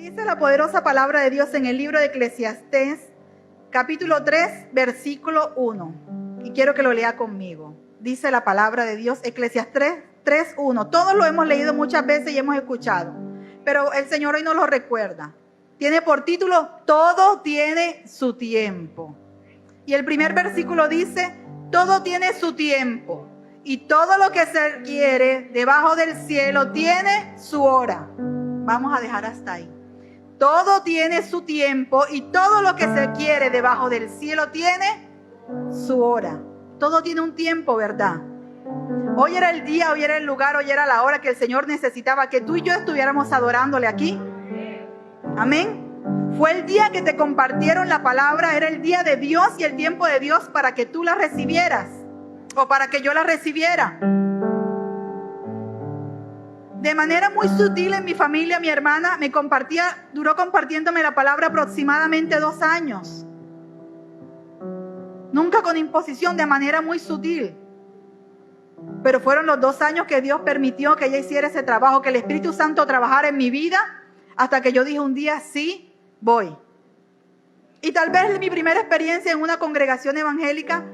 Dice la poderosa palabra de Dios en el libro de Eclesiastés, capítulo 3, versículo 1. Y quiero que lo lea conmigo. Dice la palabra de Dios, Eclesiastés 3, 1. Todos lo hemos leído muchas veces y hemos escuchado, pero el Señor hoy nos lo recuerda. Tiene por título, todo tiene su tiempo. Y el primer versículo dice, todo tiene su tiempo. Y todo lo que se quiere debajo del cielo tiene su hora. Vamos a dejar hasta ahí. Todo tiene su tiempo y todo lo que se quiere debajo del cielo tiene su hora. Todo tiene un tiempo, ¿verdad? Hoy era el día, hoy era el lugar, hoy era la hora que el Señor necesitaba que tú y yo estuviéramos adorándole aquí. Amén. Fue el día que te compartieron la palabra, era el día de Dios y el tiempo de Dios para que tú la recibieras o para que yo la recibiera. De manera muy sutil en mi familia, mi hermana duró compartiéndome la palabra aproximadamente 2 años. Nunca con imposición, de manera muy sutil. Pero fueron los 2 años que Dios permitió que ella hiciera ese trabajo, que el Espíritu Santo trabajara en mi vida, hasta que yo dije un día, sí, voy. Y tal vez mi primera experiencia en una congregación evangélica,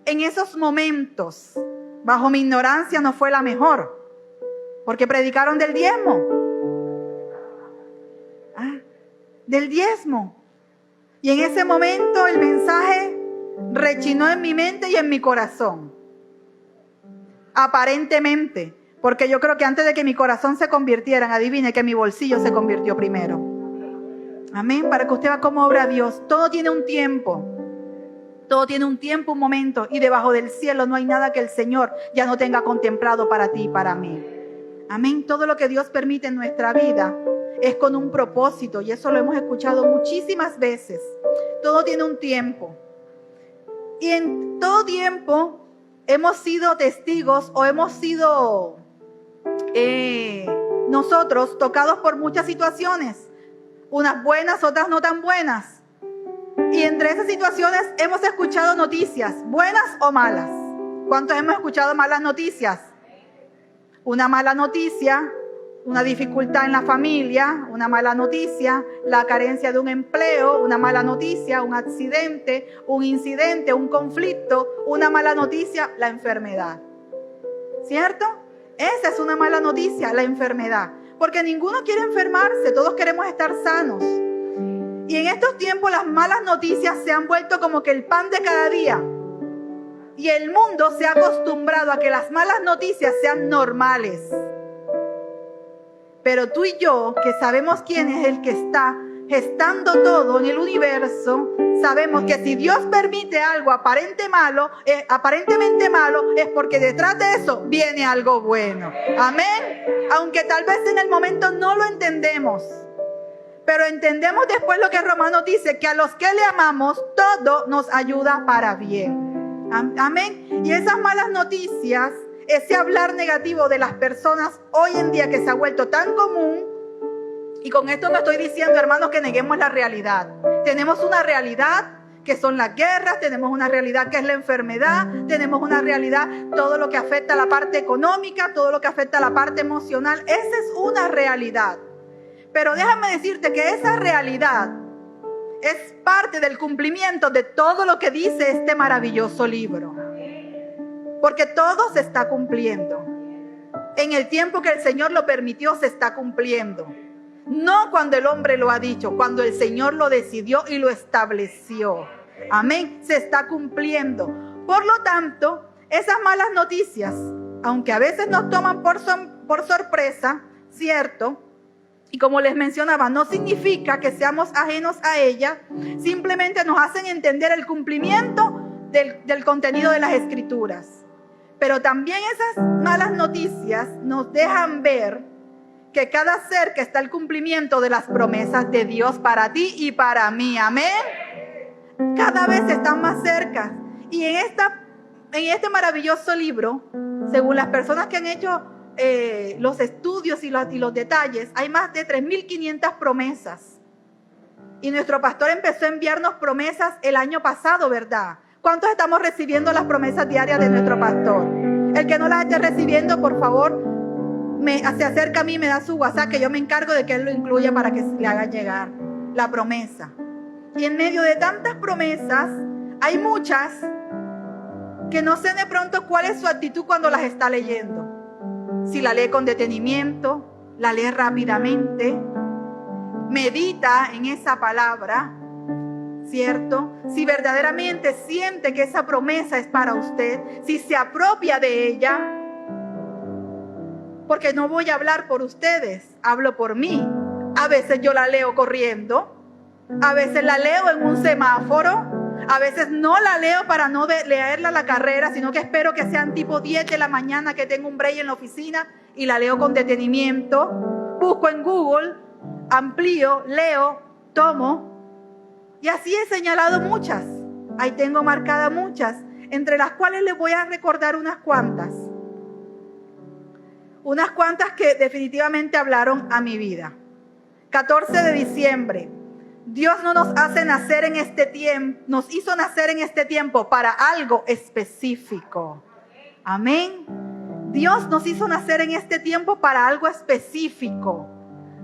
en esos momentos, bajo mi ignorancia, no fue la mejor. Porque predicaron del diezmo. Del diezmo. Y en ese momento el mensaje rechinó en mi mente y en mi corazón. Aparentemente. Porque yo creo que antes de que mi corazón se convirtiera, adivine que mi bolsillo se convirtió primero. Amén. Para que usted vea cómo obra Dios. Todo tiene un tiempo. Todo tiene un tiempo, un momento. Y debajo del cielo no hay nada que el Señor ya no tenga contemplado para ti y para mí. Amén. Todo lo que Dios permite en nuestra vida es con un propósito. Y eso lo hemos escuchado muchísimas veces. Todo tiene un tiempo. Y en todo tiempo hemos sido testigos o hemos sido nosotros tocados por muchas situaciones. Unas buenas, otras no tan buenas. Y entre esas situaciones hemos escuchado noticias, buenas o malas. ¿Cuántos hemos escuchado malas noticias? Una mala noticia, una dificultad en la familia, una mala noticia, la carencia de un empleo, una mala noticia, un accidente, un incidente, un conflicto, una mala noticia, la enfermedad. ¿Cierto? Esa es una mala noticia, la enfermedad. Porque ninguno quiere enfermarse, todos queremos estar sanos. Y en estos tiempos las malas noticias se han vuelto como que el pan de cada día. Y el mundo se ha acostumbrado a que las malas noticias sean normales. Pero tú y yo, que sabemos quién es el que está gestando todo en el universo, sabemos que si Dios permite algo aparentemente malo, es porque detrás de eso viene algo bueno. Amén. Aunque tal vez en el momento no lo entendemos. Pero entendemos después lo que Romanos dice, que a los que le amamos, todo nos ayuda para bien. Amén. Y esas malas noticias, ese hablar negativo de las personas hoy en día que se ha vuelto tan común, y con esto no estoy diciendo, hermanos, que neguemos la realidad. Tenemos una realidad que son las guerras, tenemos una realidad que es la enfermedad, tenemos una realidad, todo lo que afecta a la parte económica, todo lo que afecta a la parte emocional, esa es una realidad. Pero déjame decirte que esa realidad es parte del cumplimiento de todo lo que dice este maravilloso libro. Porque todo se está cumpliendo. En el tiempo que el Señor lo permitió, se está cumpliendo. No cuando el hombre lo ha dicho, cuando el Señor lo decidió y lo estableció. Amén. Se está cumpliendo. Por lo tanto, esas malas noticias, aunque a veces nos toman por sorpresa, ¿cierto? Y como les mencionaba, no significa que seamos ajenos a ella, simplemente nos hacen entender el cumplimiento del contenido de las Escrituras. Pero también esas malas noticias nos dejan ver que cada ser que está el cumplimiento de las promesas de Dios para ti y para mí, amén, cada vez están más cerca. Y en este maravilloso libro, según las personas que han hecho los estudios y los detalles, hay más de 3.500 promesas. Y nuestro pastor empezó a enviarnos promesas el año pasado, ¿verdad? ¿Cuántos estamos recibiendo las promesas diarias de nuestro pastor? El que no las esté recibiendo, por favor, se acerca a mí y me da su WhatsApp, que yo me encargo de que él lo incluya para que le haga llegar la promesa. Y en medio de tantas promesas, hay muchas que no sé de pronto cuál es su actitud cuando las está leyendo. Si la lee con detenimiento, la lee rápidamente, medita en esa palabra, ¿cierto? Si verdaderamente siente que esa promesa es para usted, si se apropia de ella, porque no voy a hablar por ustedes, hablo por mí. A veces yo la leo corriendo, a veces la leo en un semáforo, a veces no la leo para no leerla a la carrera, sino que espero que sean tipo 10 de la mañana, que tengo un break en la oficina, y la leo con detenimiento. Busco en Google, amplío, leo, tomo. Y así he señalado muchas. Ahí tengo marcadas muchas, entre las cuales les voy a recordar unas cuantas. Unas cuantas que definitivamente hablaron a mi vida. 14 de diciembre. Dios no nos hace nacer en este tiempo, nos hizo nacer en este tiempo para algo específico. Amén. Dios nos hizo nacer en este tiempo para algo específico.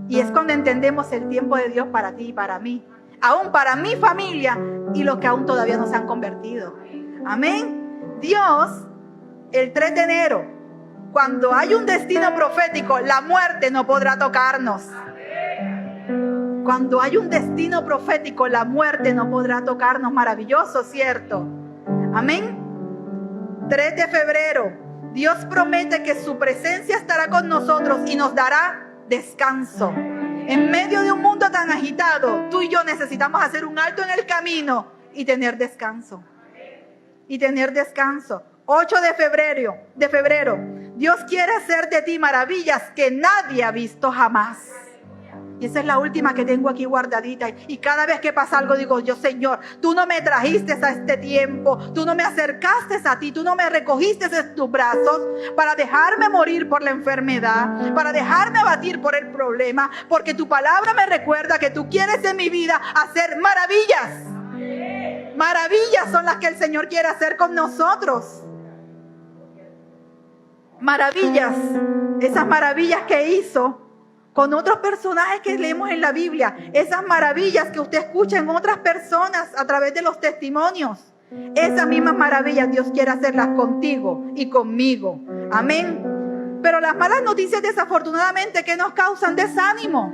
Y es cuando entendemos el tiempo de Dios para ti y para mí. Aún para mi familia y los que aún todavía no se han convertido. Amén. Dios, el 3 de enero, cuando hay un destino profético, la muerte no podrá tocarnos. Cuando hay un destino profético, la muerte no podrá tocarnos. Maravilloso, ¿cierto? Amén. 3 de febrero, Dios promete que su presencia estará con nosotros y nos dará descanso. En medio de un mundo tan agitado, tú y yo necesitamos hacer un alto en el camino y tener descanso. Y tener descanso. 8 de febrero, Dios quiere hacer de ti maravillas que nadie ha visto jamás. Y esa es la última que tengo aquí guardadita. Y cada vez que pasa algo digo yo, Señor, tú no me trajiste a este tiempo, tú no me acercaste a ti, tú no me recogiste en tus brazos para dejarme morir por la enfermedad, para dejarme abatir por el problema, porque tu palabra me recuerda que tú quieres en mi vida hacer maravillas. Maravillas son las que el Señor quiere hacer con nosotros. Maravillas, esas maravillas que hizo con otros personajes que leemos en la Biblia, esas maravillas que usted escucha en otras personas a través de los testimonios, esas mismas maravillas Dios quiere hacerlas contigo y conmigo. Amén. Pero las malas noticias, desafortunadamente, que nos causan desánimo.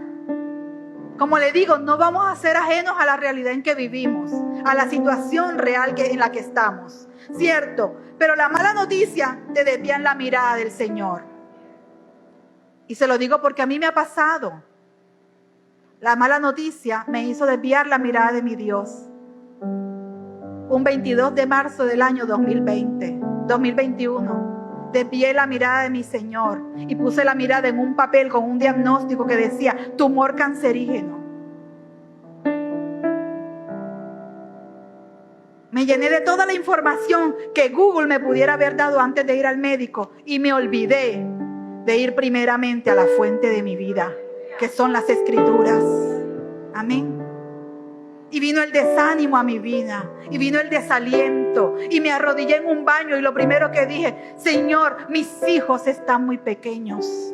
Como le digo, no vamos a ser ajenos a la realidad en que vivimos, a la situación real en la que estamos, ¿cierto? Pero la mala noticia te desvía la mirada del Señor. Y se lo digo porque a mí me ha pasado. La mala noticia me hizo desviar la mirada de mi Dios. Un 22 de marzo del año 2021, desvié la mirada de mi Señor y puse la mirada en un papel con un diagnóstico que decía tumor cancerígeno. Me llené de toda la información que Google me pudiera haber dado antes de ir al médico y me olvidé de ir primeramente a la fuente de mi vida, que son las Escrituras. Amén. Y vino el desánimo a mi vida, y vino el desaliento, y me arrodillé en un baño y lo primero que dije, Señor, mis hijos están muy pequeños.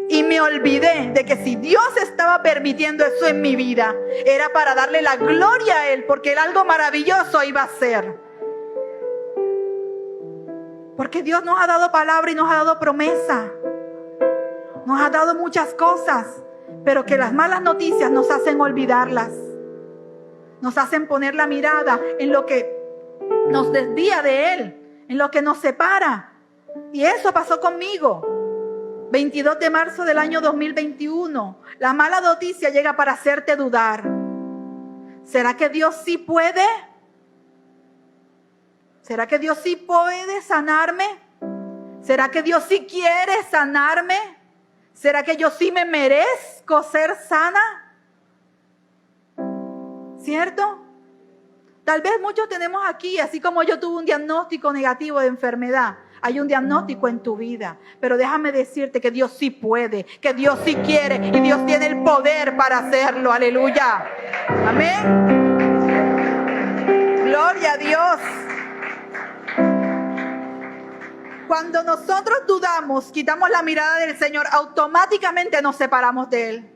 Y me olvidé de que si Dios estaba permitiendo eso en mi vida, era para darle la gloria a Él, porque Él algo maravilloso iba a hacer. Porque Dios nos ha dado palabra y nos ha dado promesa. Nos ha dado muchas cosas, pero que las malas noticias nos hacen olvidarlas. Nos hacen poner la mirada en lo que nos desvía de Él, en lo que nos separa. Y eso pasó conmigo. 22 de marzo del año 2021. La mala noticia llega para hacerte dudar. ¿Será que Dios sí puede? ¿Será que Dios sí puede sanarme? ¿Será que Dios sí quiere sanarme? ¿Será que yo sí me merezco ser sana? ¿Cierto? Tal vez muchos tenemos aquí, así como yo tuve un diagnóstico negativo de enfermedad, hay un diagnóstico en tu vida. Pero déjame decirte que Dios sí puede, que Dios sí quiere y Dios tiene el poder para hacerlo. Aleluya. Amén. Gloria a Dios. Cuando nosotros dudamos, quitamos la mirada del Señor, automáticamente nos separamos de Él.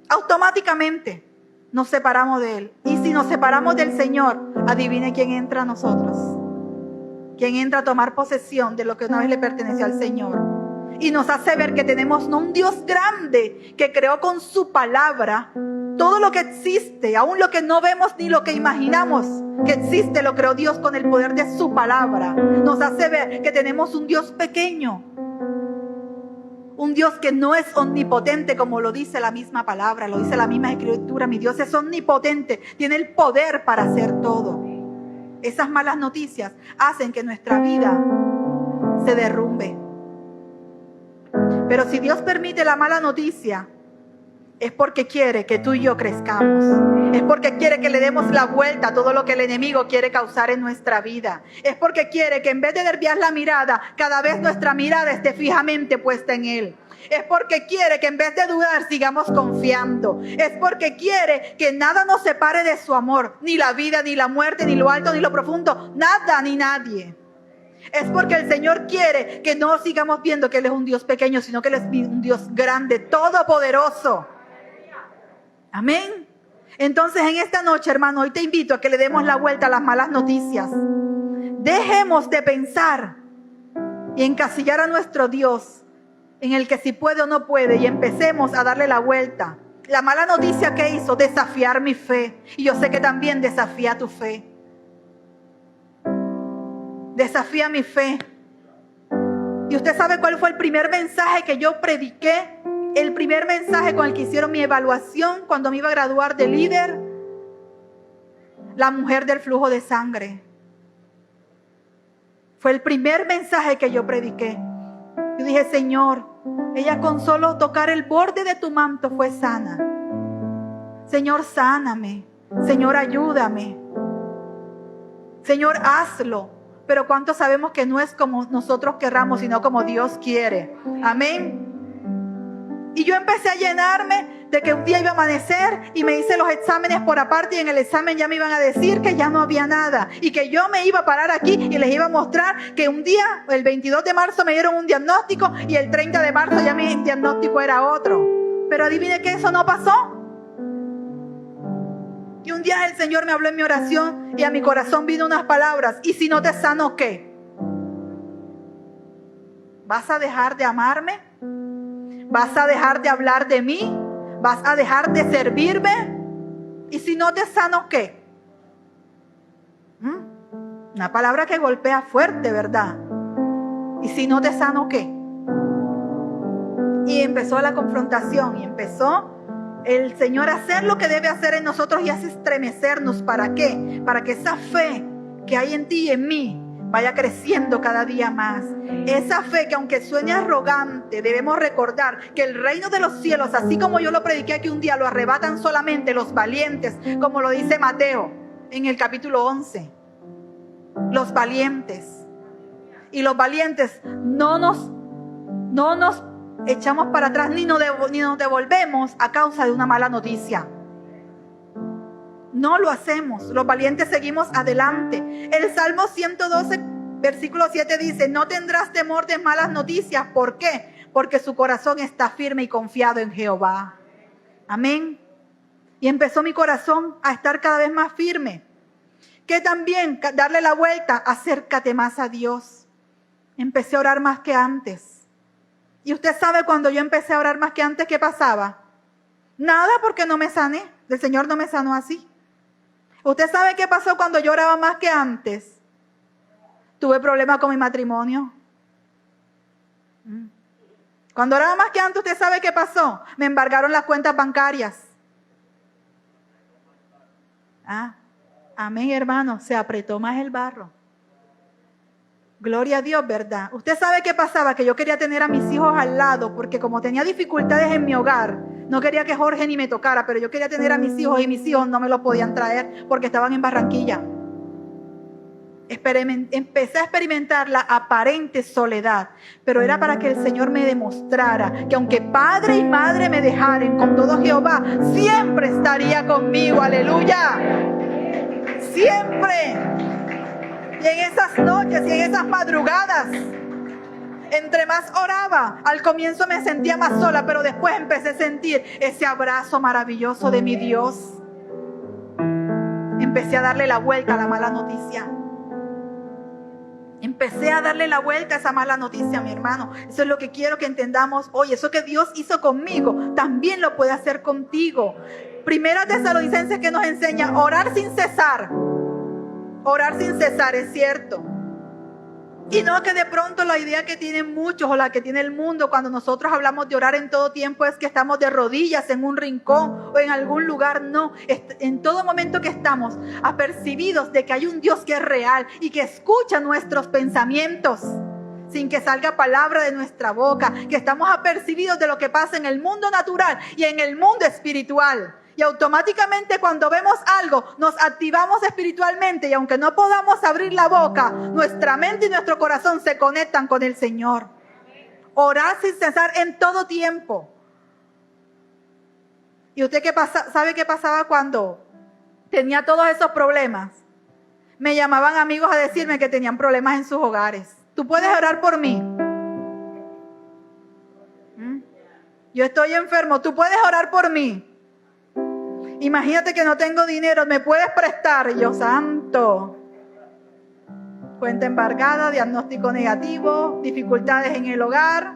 Automáticamente nos separamos de Él. Y si nos separamos del Señor, adivine quién entra a nosotros. Quién entra a tomar posesión de lo que una vez le perteneció al Señor. Y nos hace ver que tenemos un Dios grande que creó con su palabra todo lo que existe, aún lo que no vemos ni lo que imaginamos que existe, lo creó Dios con el poder de su palabra. Nos hace ver que tenemos un Dios pequeño, un Dios que no es omnipotente como lo dice la misma palabra, lo dice la misma escritura. Mi Dios es omnipotente, tiene el poder para hacer todo. Esas malas noticias hacen que nuestra vida se derrumbe. Pero si Dios permite la mala noticia, es porque quiere que tú y yo crezcamos. Es porque quiere que le demos la vuelta a todo lo que el enemigo quiere causar en nuestra vida. Es porque quiere que en vez de desviar la mirada, cada vez nuestra mirada esté fijamente puesta en Él. Es porque quiere que en vez de dudar sigamos confiando. Es porque quiere que nada nos separe de su amor. Ni la vida, ni la muerte, ni lo alto, ni lo profundo. Nada ni nadie. Es porque el Señor quiere que no sigamos viendo que Él es un Dios pequeño, sino que Él es un Dios grande, todopoderoso. Amén. Entonces en esta noche, hermano, hoy te invito a que le demos la vuelta a las malas noticias. Dejemos de pensar y encasillar a nuestro Dios en el que si puede o no puede, y empecemos a darle la vuelta. La mala noticia que hizo, desafiar mi fe. Y yo sé que también desafía tu fe. Desafía mi fe. Y usted sabe cuál fue el primer mensaje que yo prediqué. El primer mensaje con el que hicieron mi evaluación cuando me iba a graduar de líder. La mujer del flujo de sangre. Fue el primer mensaje que yo prediqué. Yo dije, Señor, ella con solo tocar el borde de tu manto fue sana. Señor, sáname. Señor, ayúdame. Señor, hazlo. Pero ¿cuántos sabemos que no es como nosotros querramos, sino como Dios quiere? Amén. Y yo empecé a llenarme de que un día iba a amanecer y me hice los exámenes por aparte y en el examen ya me iban a decir que ya no había nada y que yo me iba a parar aquí y les iba a mostrar que un día, el 22 de marzo me dieron un diagnóstico y el 30 de marzo ya mi diagnóstico era otro. Pero adivine que eso no pasó. Y un día el Señor me habló en mi oración y a mi corazón vino unas palabras: ¿y si no te sano qué? ¿Vas a dejar de amarme? ¿Vas a dejar de hablar de mí? ¿Vas a dejar de servirme? ¿Y si no te sano qué? Una palabra que golpea fuerte, ¿verdad? ¿Y si no te sano qué? Y empezó la confrontación y empezó el Señor a hacer lo que debe hacer en nosotros y hace estremecernos. ¿Para qué? Para que esa fe que hay en ti y en mí vaya creciendo cada día más. Esa fe que aunque suene arrogante, debemos recordar que el reino de los cielos, así como yo lo prediqué aquí un día, lo arrebatan solamente los valientes, como lo dice Mateo en el capítulo 11. Los valientes. Y los valientes no nos echamos para atrás ni nos devolvemos a causa de una mala noticia. No lo hacemos. Los valientes seguimos adelante. El Salmo 112, versículo 7 dice: no tendrás temor de malas noticias. ¿Por qué? Porque su corazón está firme y confiado en Jehová. Amén. Y empezó mi corazón a estar cada vez más firme. Que también darle la vuelta, acércate más a Dios. Empecé a orar más que antes. Y usted sabe, cuando yo empecé a orar más que antes, ¿qué pasaba? Nada, porque no me sané. El Señor no me sanó así. ¿Usted sabe qué pasó cuando yo oraba más que antes? Tuve problemas con mi matrimonio. Cuando oraba más que antes, ¿usted sabe qué pasó? Me embargaron las cuentas bancarias. Amén, hermano. Se apretó más el barro. Gloria a Dios, ¿verdad? ¿Usted sabe qué pasaba? Que yo quería tener a mis hijos al lado, porque como tenía dificultades en mi hogar, no quería que Jorge ni me tocara, pero yo quería tener a mis hijos y mis hijos no me los podían traer porque estaban en Barranquilla. Empecé a experimentar la aparente soledad, pero era para que el Señor me demostrara que aunque padre y madre me dejaren, con todo Jehová siempre estaría conmigo. ¡Aleluya! Siempre. Y en esas noches y en esas madrugadas Entre más oraba, al comienzo me sentía más sola, pero después empecé a sentir ese abrazo maravilloso de mi Dios. Empecé a darle la vuelta a la mala noticia. Empecé a darle la vuelta a esa mala noticia, mi hermano. Eso es lo que quiero que entendamos hoy. Eso que Dios hizo conmigo, también lo puede hacer contigo. Primera Tesalonicenses, que nos enseña a orar sin cesar. Orar sin cesar, es cierto. Y no que de pronto la idea que tienen muchos o la que tiene el mundo cuando nosotros hablamos de orar en todo tiempo es que estamos de rodillas en un rincón o en algún lugar. No, en todo momento que estamos apercibidos de que hay un Dios que es real y que escucha nuestros pensamientos sin que salga palabra de nuestra boca, que estamos apercibidos de lo que pasa en el mundo natural y en el mundo espiritual. Y automáticamente cuando vemos algo, nos activamos espiritualmente y aunque no podamos abrir la boca, nuestra mente y nuestro corazón se conectan con el Señor. Orar sin cesar en todo tiempo. ¿Y usted sabe qué pasaba cuando tenía todos esos problemas? Me llamaban amigos a decirme que tenían problemas en sus hogares. ¿Tú puedes orar por mí? Yo estoy enfermo, ¿tú puedes orar por mí? Imagínate que no tengo dinero, ¿me puedes prestar? Y yo, santo. Cuenta embargada, diagnóstico negativo, dificultades en el hogar.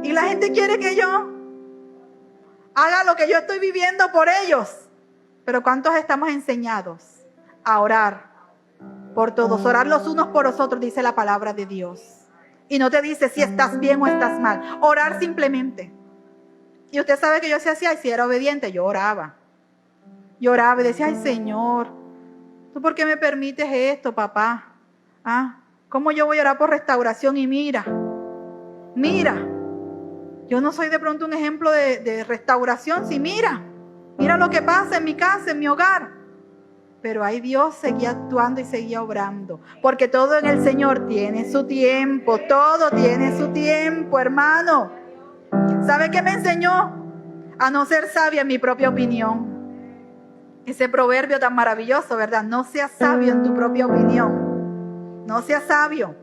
Y la gente quiere que yo haga lo que yo estoy viviendo por ellos. Pero ¿cuántos estamos enseñados a orar por todos? Orar los unos por los otros, dice la palabra de Dios. Y no te dice si estás bien o estás mal. Orar simplemente. Y usted sabe que yo se hacía, y si era obediente, yo oraba. Lloraba y decía, ay Señor, ¿tú por qué me permites esto, papá? ¿Cómo yo voy a orar por restauración? Y mira, yo no soy de pronto un ejemplo de restauración, sí, mira lo que pasa en mi casa, en mi hogar. Pero ahí Dios seguía actuando y seguía obrando, porque todo en el Señor tiene su tiempo, todo tiene su tiempo, hermano. ¿Sabe qué me enseñó? A no ser sabia en mi propia opinión. Ese proverbio tan maravilloso, ¿verdad? No seas sabio en tu propia opinión. No seas sabio.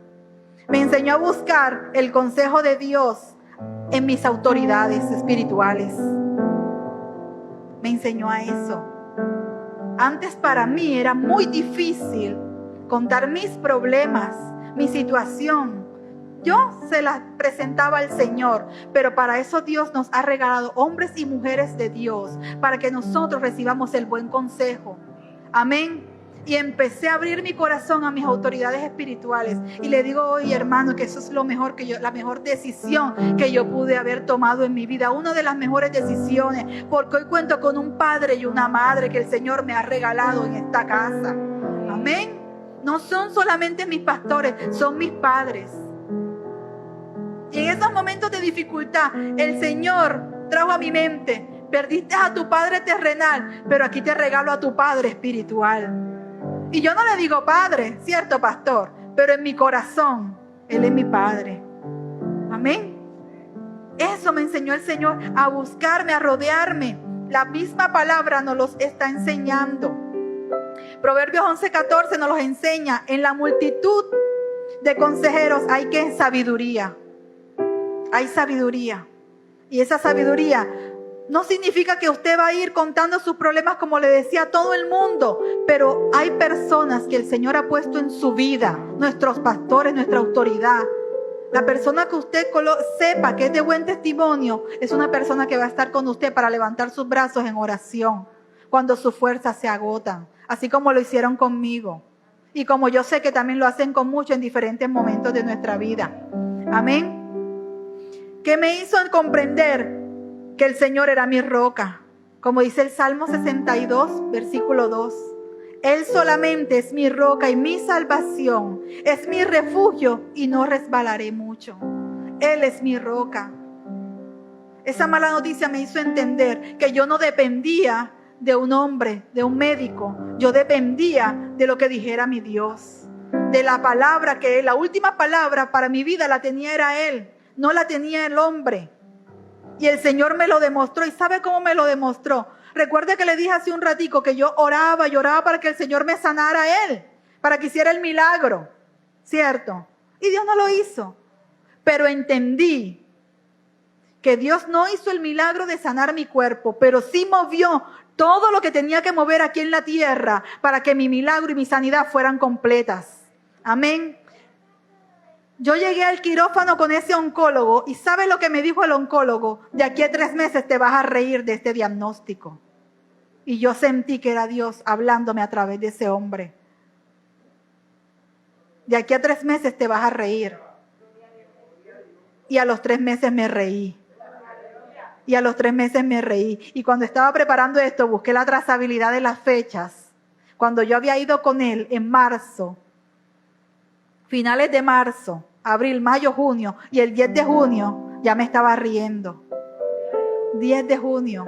Me enseñó a buscar el consejo de Dios en mis autoridades espirituales. Me enseñó a eso. Antes para mí era muy difícil contar mis problemas, mi situación. Yo se las presentaba al Señor, pero para eso Dios nos ha regalado hombres y mujeres de Dios, para que nosotros recibamos el buen consejo. Amén. Y empecé a abrir mi corazón a mis autoridades espirituales. Y le digo hoy, hermano, que eso es lo mejor la mejor decisión que yo pude haber tomado en mi vida. Una de las mejores decisiones, porque hoy cuento con un padre y una madre que el Señor me ha regalado en esta casa. Amén. No son solamente mis pastores, son mis padres. Y en esos momentos de dificultad, el Señor trajo a mi mente, perdiste a tu padre terrenal, pero aquí te regalo a tu padre espiritual. Y yo no le digo padre, cierto pastor, pero en mi corazón, Él es mi padre. Amén. Eso me enseñó el Señor, a buscarme, a rodearme. La misma palabra nos los está enseñando. Proverbios 11:14 nos los enseña, en la multitud de consejeros hay que sabiduría. Hay sabiduría. Y esa sabiduría no significa que usted va a ir contando sus problemas como le decía a todo el mundo. Pero hay personas que el Señor ha puesto en su vida. Nuestros pastores, nuestra autoridad. La persona que usted sepa que es de buen testimonio es una persona que va a estar con usted para levantar sus brazos en oración cuando sus fuerzas se agotan. Así como lo hicieron conmigo. Y como yo sé que también lo hacen con muchos en diferentes momentos de nuestra vida. Amén. Que me hizo comprender que el Señor era mi roca. Como dice el Salmo 62, versículo 2. Él solamente es mi roca y mi salvación. Es mi refugio y no resbalaré mucho. Él es mi roca. Esa mala noticia me hizo entender que yo no dependía de un hombre, de un médico. Yo dependía de lo que dijera mi Dios. De la palabra que Él, la última palabra para mi vida la tenía era Él. No la tenía el hombre. Y el Señor me lo demostró. ¿Y sabe cómo me lo demostró? Recuerde que le dije hace un ratico que yo oraba para que el Señor me sanara a Él. Para que hiciera el milagro. ¿Cierto? Y Dios no lo hizo. Pero entendí que Dios no hizo el milagro de sanar mi cuerpo, pero sí movió todo lo que tenía que mover aquí en la tierra para que mi milagro y mi sanidad fueran completas. Amén. Yo llegué al quirófano con ese oncólogo y ¿sabe lo que me dijo el oncólogo? De aquí a 3 meses te vas a reír de este diagnóstico. Y yo sentí que era Dios hablándome a través de ese hombre. De aquí a 3 meses te vas a reír. Y a los 3 meses me reí. Y a los 3 meses me reí. Y cuando estaba preparando esto, busqué la trazabilidad de las fechas. Cuando yo había ido con él en marzo, finales de marzo, abril, mayo, junio, y el 10 de junio ya me estaba riendo. 10 de junio.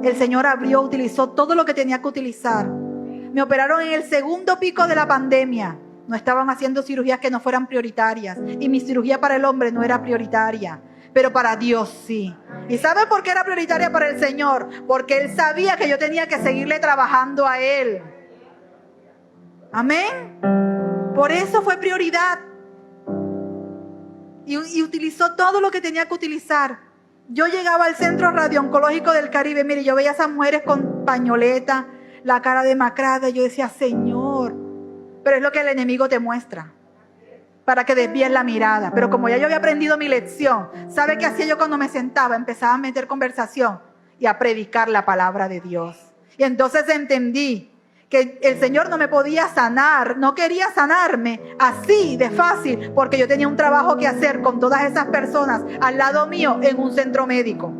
El Señor abrió, utilizó todo lo que tenía que utilizar. Me operaron en el segundo pico de la pandemia. No estaban haciendo cirugías que no fueran prioritarias. Y mi cirugía para el hombre no era prioritaria. Pero para Dios sí. ¿Y sabe por qué era prioritaria para el Señor? Porque Él sabía que yo tenía que seguirle trabajando a Él. Amén. Por eso fue prioridad. Y utilizó todo lo que tenía que utilizar. Yo llegaba al Centro Radiooncológico del Caribe. Mire, yo veía a esas mujeres con pañoleta, la cara demacrada. Y yo decía, Señor. Pero es lo que el enemigo te muestra, para que desvíes la mirada. Pero como ya yo había aprendido mi lección, ¿sabe qué hacía yo cuando me sentaba? Empezaba a meter conversación y a predicar la palabra de Dios. Y entonces entendí que el Señor no me podía sanar, no quería sanarme así de fácil, porque yo tenía un trabajo que hacer con todas esas personas al lado mío en un centro médico.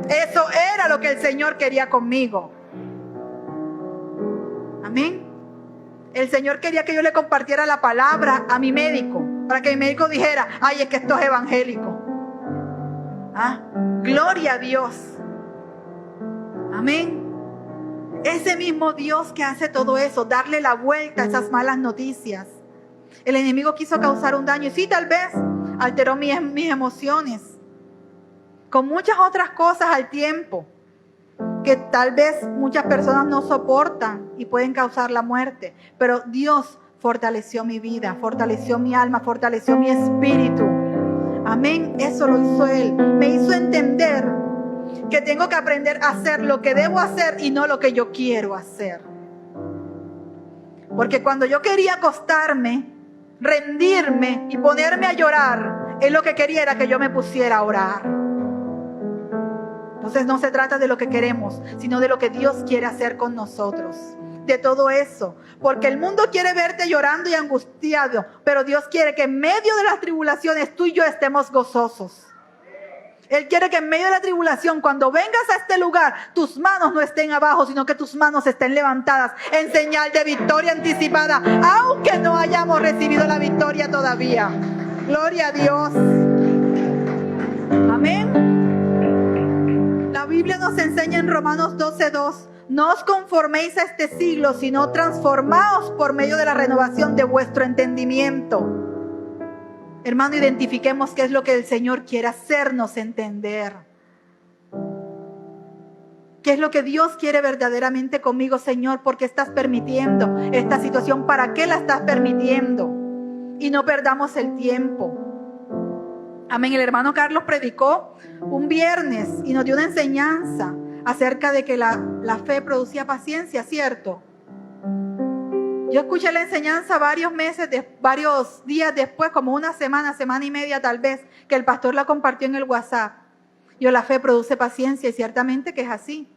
Eso era lo que el Señor quería conmigo. Amén. El Señor quería que yo le compartiera la palabra a mi médico, para que mi médico dijera, ay, es que esto es evangélico. ¿Ah? Gloria a Dios. Amén. Ese mismo Dios que hace todo eso, darle la vuelta a esas malas noticias. El enemigo quiso causar un daño y sí, tal vez alteró mis emociones, con muchas otras cosas al tiempo, que tal vez muchas personas no soportan y pueden causar la muerte. Pero Dios fortaleció mi vida, fortaleció mi alma, fortaleció mi espíritu. Amén, eso lo hizo Él. Me hizo entender que tengo que aprender a hacer lo que debo hacer y no lo que yo quiero hacer. Porque cuando yo quería acostarme, rendirme y ponerme a llorar, Él lo que quería era que yo me pusiera a orar. Entonces no se trata de lo que queremos, sino de lo que Dios quiere hacer con nosotros. De todo eso. Porque el mundo quiere verte llorando y angustiado, pero Dios quiere que en medio de las tribulaciones tú y yo estemos gozosos. Él quiere que en medio de la tribulación, cuando vengas a este lugar, tus manos no estén abajo, sino que tus manos estén levantadas en señal de victoria anticipada, aunque no hayamos recibido la victoria todavía. Gloria a Dios. Amén. La Biblia nos enseña en Romanos 12:2, no os conforméis a este siglo, sino transformaos por medio de la renovación de vuestro entendimiento. Hermano, identifiquemos qué es lo que el Señor quiere hacernos entender. ¿Qué es lo que Dios quiere verdaderamente conmigo, Señor? ¿Por qué estás permitiendo esta situación? ¿Para qué la estás permitiendo? Y no perdamos el tiempo. Amén. El hermano Carlos predicó un viernes y nos dio una enseñanza acerca de que la fe producía paciencia, ¿cierto? Yo escuché la enseñanza varios días después, como una semana y media tal vez, que el pastor la compartió en el WhatsApp. La fe produce paciencia y ciertamente que es así.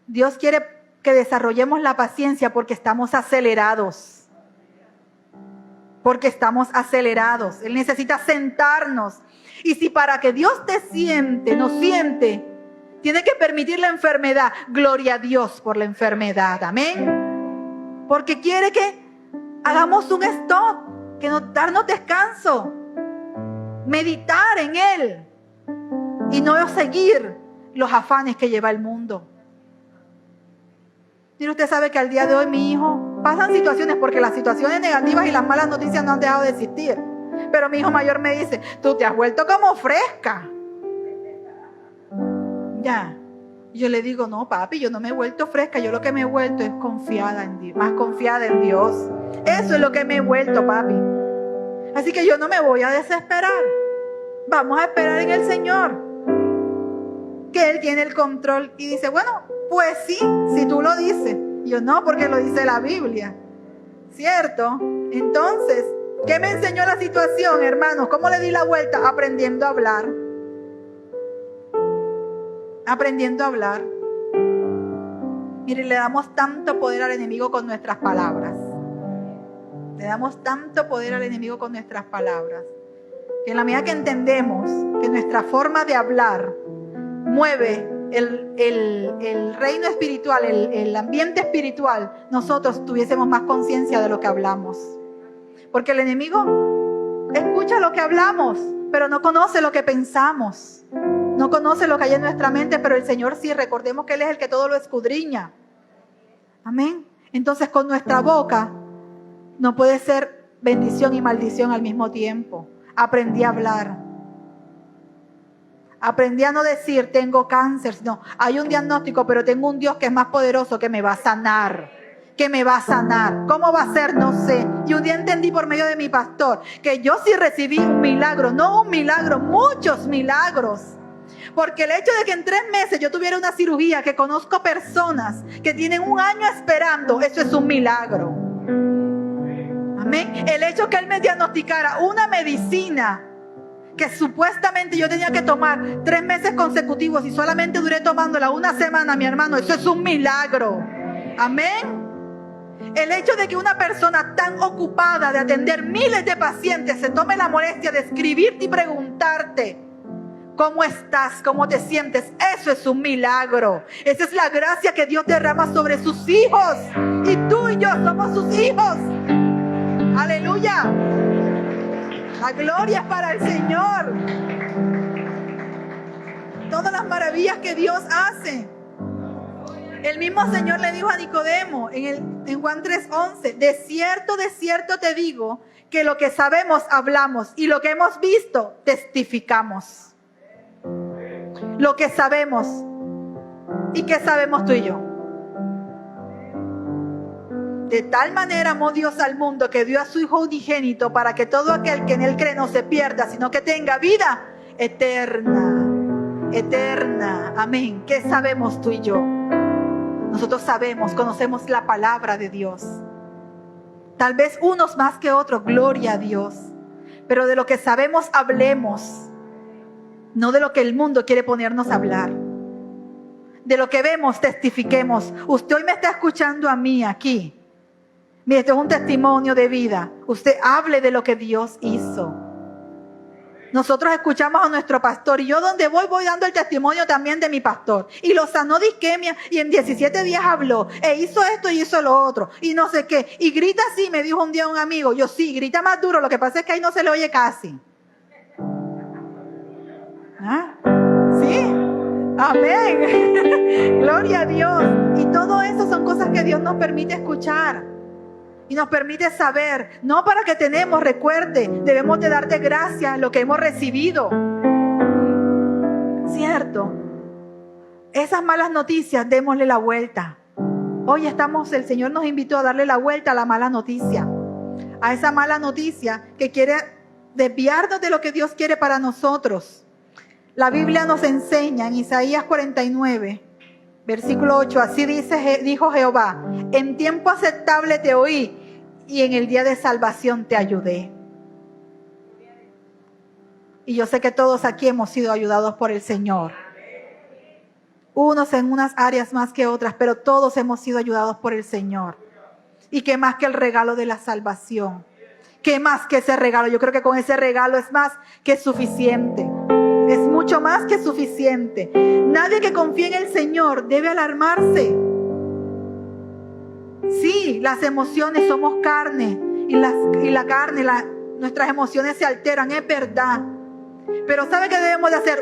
Dios quiere que desarrollemos la paciencia porque estamos acelerados. Porque estamos acelerados. Él necesita sentarnos. Y si para que Dios nos siente, tiene que permitir la enfermedad, gloria a Dios por la enfermedad. Amén. Porque quiere que hagamos un stop, darnos descanso, meditar en Él y no seguir los afanes que lleva el mundo. Y usted sabe que al día de hoy mi hijo, pasan situaciones porque las situaciones negativas y las malas noticias no han dejado de existir. Pero mi hijo mayor me dice, tú te has vuelto como fresca. Ya. Y yo le digo, no papi, yo no me he vuelto fresca, yo lo que me he vuelto es confiada en Dios, más confiada en Dios. Eso es lo que me he vuelto, papi. Así que yo no me voy a desesperar. Vamos a esperar en el Señor, que Él tiene el control. Y dice, bueno, pues sí, si tú lo dices. Y yo, no, porque lo dice la Biblia, ¿cierto? Entonces, ¿qué me enseñó la situación, hermanos? ¿Cómo le di la vuelta? Aprendiendo a hablar. Aprendiendo a hablar. Mire, le damos tanto poder al enemigo con nuestras palabras. Le damos tanto poder al enemigo con nuestras palabras. Que en la medida que entendemos que nuestra forma de hablar mueve el reino espiritual, el ambiente espiritual, nosotros tuviésemos más conciencia de lo que hablamos. Porque el enemigo escucha lo que hablamos, pero no conoce lo que pensamos. No conoce lo que hay en nuestra mente, pero el Señor sí. Recordemos que Él es el que todo lo escudriña. Amén. Entonces, con nuestra boca no puede ser bendición y maldición al mismo tiempo. Aprendí a hablar. Aprendí a no decir tengo cáncer, sino hay un diagnóstico, pero tengo un Dios que es más poderoso, que me va a sanar. Que me va a sanar. ¿Cómo va a ser? No sé. Y un día entendí por medio de mi pastor que yo sí recibí un milagro, no un milagro, muchos milagros. Porque el hecho de que en 3 meses yo tuviera una cirugía, que conozco personas que tienen 1 año esperando, eso es un milagro. Amén. El hecho que Él me diagnosticara una medicina que supuestamente yo tenía que tomar 3 meses consecutivos y solamente duré tomándola 1 semana, mi hermano, eso es un milagro. Amén. El hecho de que una persona tan ocupada de atender miles de pacientes se tome la molestia de escribirte y preguntarte ¿cómo estás? ¿Cómo te sientes? Eso es un milagro. Esa es la gracia que Dios derrama sobre sus hijos. Y tú y yo somos sus hijos. Aleluya. La gloria es para el Señor. Todas las maravillas que Dios hace. El mismo Señor le dijo a Nicodemo en Juan 3:11, de cierto te digo que lo que sabemos hablamos y lo que hemos visto testificamos. Lo que sabemos. ¿Y qué sabemos tú y yo? De tal manera amó Dios al mundo que dio a su Hijo unigénito para que todo aquel que en Él cree no se pierda, sino que tenga vida eterna. Eterna. Amén. ¿Qué sabemos tú y yo? Nosotros sabemos, conocemos la palabra de Dios. Tal vez unos más que otros, gloria a Dios. Pero de lo que sabemos hablemos. No de lo que el mundo quiere ponernos a hablar. De lo que vemos, testifiquemos. Usted hoy me está escuchando a mí aquí. Mire, esto es un testimonio de vida. Usted hable de lo que Dios hizo. Nosotros escuchamos a nuestro pastor y yo donde voy dando el testimonio también de mi pastor. Y lo sanó de isquemia y en 17 días habló. E hizo esto y hizo lo otro. Y no sé qué. Y grita así, me dijo un día un amigo. Yo sí, grita más duro. Lo que pasa es que ahí no se le oye casi. ¿Ah? ¿Sí? Amén. Gloria a Dios. Y todo eso son cosas que Dios nos permite escuchar. Y nos permite saber, no para que tenemos, recuerde, debemos de darte gracias lo que hemos recibido. ¿Cierto? Esas malas noticias, démosle la vuelta. Hoy el Señor nos invitó a darle la vuelta a la mala noticia. A esa mala noticia que quiere desviarnos de lo que Dios quiere para nosotros. La Biblia nos enseña en Isaías 49, versículo 8, así dijo Jehová, en tiempo aceptable te oí y en el día de salvación te ayudé. Y yo sé que todos aquí hemos sido ayudados por el Señor. Unos en unas áreas más que otras, pero todos hemos sido ayudados por el Señor. Y qué más que el regalo de la salvación. Qué más que ese regalo. Yo creo que con ese regalo es más que suficiente. Es mucho más que suficiente. Nadie que confíe en el Señor debe alarmarse. Sí, las emociones somos carne. Y la carne, nuestras emociones se alteran, es verdad. Pero ¿sabe qué debemos de hacer?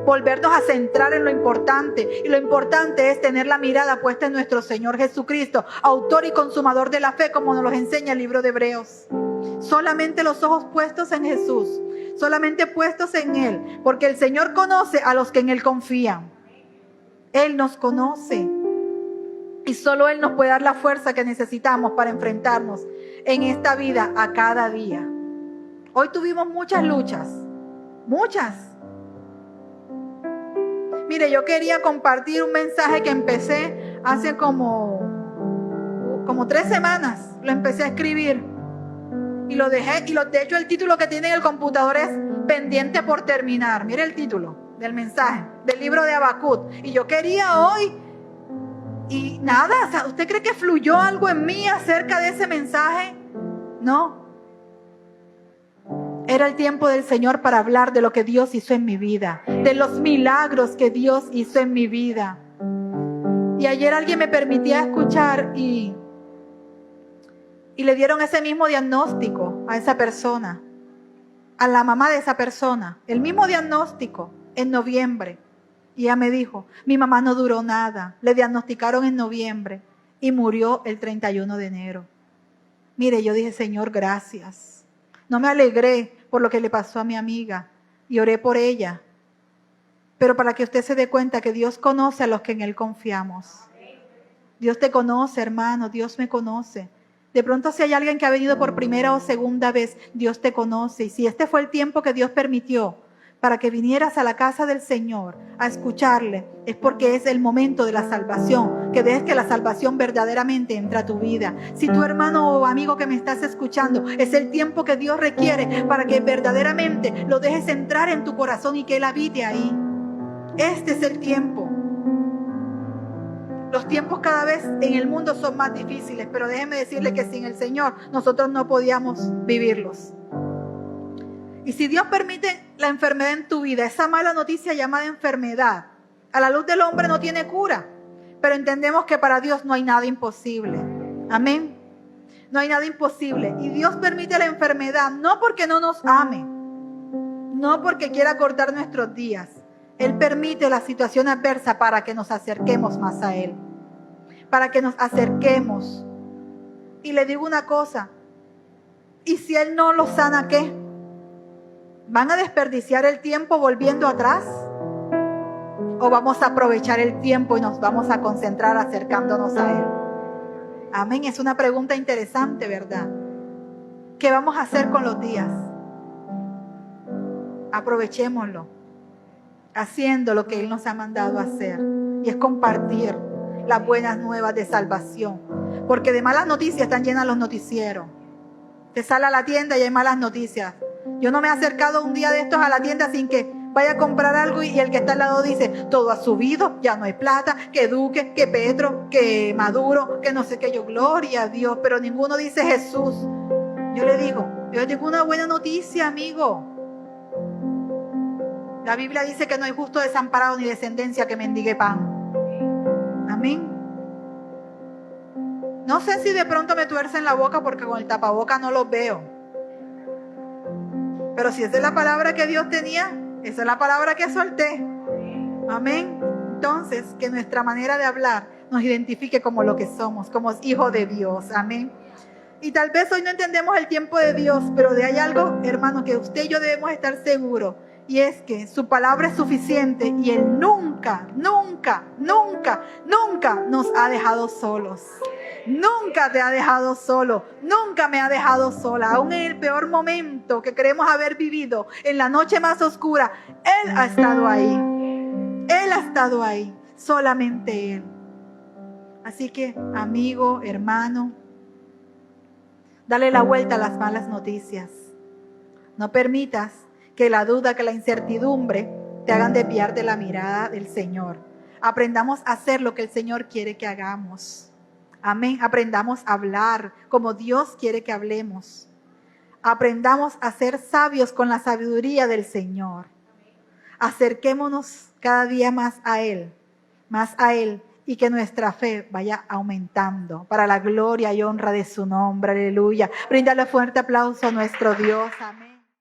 Volvernos a centrar en lo importante. Y lo importante es tener la mirada puesta en nuestro Señor Jesucristo, autor y consumador de la fe, como nos lo enseña el libro de Hebreos. Solamente los ojos puestos en Jesús. Solamente puestos en Él. Porque el Señor conoce a los que en Él confían. Él nos conoce. Y solo Él nos puede dar la fuerza que necesitamos para enfrentarnos en esta vida a cada día. Hoy tuvimos muchas luchas. Muchas. Mire, yo quería compartir un mensaje que empecé hace como 3 semanas. Lo empecé a escribir y lo dejé. De hecho, el título que tiene en el computador es pendiente por terminar. Mire el título del mensaje, del libro de Habacuc. Y yo quería hoy, y nada, o sea, ¿usted cree que fluyó algo en mí acerca de ese mensaje? No. Era el tiempo del Señor para hablar de lo que Dios hizo en mi vida, de los milagros que Dios hizo en mi vida. Y ayer alguien me permitía escuchar y le dieron ese mismo diagnóstico a esa persona, a la mamá de esa persona, el mismo diagnóstico en noviembre. Y ella me dijo, mi mamá no duró nada, le diagnosticaron en noviembre y murió el 31 de enero. Mire, yo dije, Señor, gracias. No me alegré por lo que le pasó a mi amiga y oré por ella. Pero para que usted se dé cuenta que Dios conoce a los que en Él confiamos. Dios te conoce, hermano, Dios me conoce. De pronto si hay alguien que ha venido por primera o segunda vez, Dios te conoce. Y si este fue el tiempo que Dios permitió para que vinieras a la casa del Señor a escucharle, es porque es el momento de la salvación, que dejes que la salvación verdaderamente entre a tu vida. Si tu hermano o amigo que me estás escuchando, es el tiempo que Dios requiere para que verdaderamente lo dejes entrar en tu corazón y que Él habite ahí. Este es el tiempo. Los tiempos cada vez en el mundo son más difíciles, pero déjeme decirle que sin el Señor nosotros no podíamos vivirlos. Y si Dios permite la enfermedad en tu vida, esa mala noticia llamada enfermedad, a la luz del hombre no tiene cura, pero entendemos que para Dios no hay nada imposible. Amén. No hay nada imposible. Y Dios permite la enfermedad no porque no nos ame, no porque quiera cortar nuestros días. Él permite la situación adversa para que nos acerquemos más a Él, para que nos acerquemos. Y le digo una cosa, ¿y si Él no lo sana, qué? ¿Van a desperdiciar el tiempo volviendo atrás? ¿O vamos a aprovechar el tiempo y nos vamos a concentrar acercándonos a Él? Amén, es una pregunta interesante, ¿verdad? ¿Qué vamos a hacer con los días? Aprovechémoslo, haciendo lo que Él nos ha mandado a hacer, y es compartir las buenas nuevas de salvación, porque de malas noticias están llenas los noticieros. Te sale a la tienda y hay malas noticias. Yo no me he acercado un día de estos a la tienda sin que vaya a comprar algo y el que está al lado dice, todo ha subido, ya no hay plata, que Duque, que Petro, que Maduro, que no sé qué. Yo, gloria a Dios, pero ninguno dice Jesús. Yo le digo una buena noticia, amigo. La Biblia dice que no hay justo desamparado ni descendencia que mendigue pan. Amén. No sé si de pronto me tuercen la boca porque con el tapaboca no los veo. Pero si esa es la palabra que Dios tenía, esa es la palabra que solté. Amén. Entonces, que nuestra manera de hablar nos identifique como lo que somos, como hijos de Dios. Amén. Y tal vez hoy no entendemos el tiempo de Dios, pero de hay algo, hermano, que usted y yo debemos estar seguros. Y es que su palabra es suficiente y Él nunca, nunca, nunca, nunca nos ha dejado solos. Nunca te ha dejado solo, nunca me ha dejado sola. Aún en el peor momento que creemos haber vivido, en la noche más oscura, Él ha estado ahí. Él ha estado ahí, solamente Él. Así que, amigo, hermano, dale la vuelta a las malas noticias. No permitas que la duda, que la incertidumbre te hagan desviar de la mirada del Señor. Aprendamos a hacer lo que el Señor quiere que hagamos. Amén. Aprendamos a hablar como Dios quiere que hablemos. Aprendamos a ser sabios con la sabiduría del Señor. Acerquémonos cada día más a Él, y que nuestra fe vaya aumentando para la gloria y honra de su nombre. Aleluya. Bríndale fuerte aplauso a nuestro Dios. Amén.